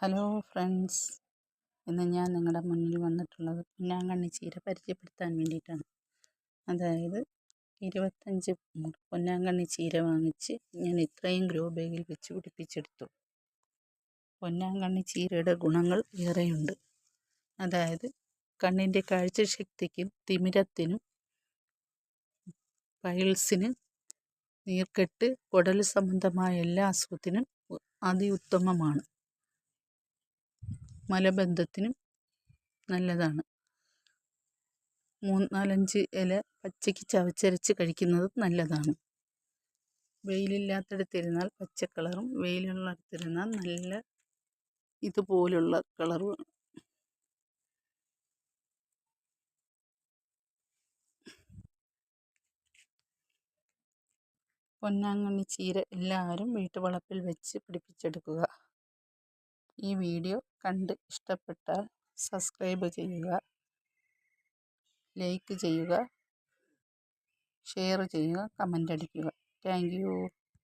Hello friends, ഇന്ന് ഞാൻ നിങ്ങളുടെ മുന്നിൽ വന്നിട്ടുള്ളത് പൊന്നാങ്കണ്ണി ചീര പരിചയപ്പെടുത്താൻ വേണ്ടിയിട്ടാണ്. അതായത് 25 പൊന്നാങ്കണ്ണി ചീര വാങ്ങിച്ച് ഞാൻ ഇത്രയും ഗ്രോ ബാഗിൽ വെച്ച് പിടിപ്പിച്ചെടുത്തു. പൊന്നാങ്കണ്ണി ചീരയുടെ ഗുണങ്ങൾ ഏറെയുണ്ട്. അതായത് കണ്ണിൻ്റെ കാഴ്ചശക്തിക്കും തിമിരത്തിനും പൈൽസിന്, നീർക്കെട്ട്, കുടൽ സംബന്ധമായ എല്ലാ അസുഖത്തിനും അതിഉത്തമമാണ്. മലബന്ധത്തിനും നല്ലതാണ്. 3-4-5 ഇല പച്ചയ്ക്ക് ചവച്ചരച്ച് കഴിക്കുന്നത് നല്ലതാണ്. വെയിലില്ലാത്തടത്തിരുന്നാൽ പച്ച കളറും, വെയിലുള്ളിടത്തിരുന്നാൽ നല്ല ഇതുപോലുള്ള കളറും. പൊന്നാങ്കണ്ണി ചീര എല്ലാവരും വീട്ടുവളപ്പിൽ വെച്ച് പിടിപ്പിച്ചെടുക്കുക. ഈ വീഡിയോ കണ്ട് ഇഷ്ടപ്പെട്ടാൽ സബ്സ്ക്രൈബ് ചെയ്യുക, ലൈക്ക് ചെയ്യുക, ഷെയർ ചെയ്യുക, കമൻ്റ് അടിക്കുക. Thank you.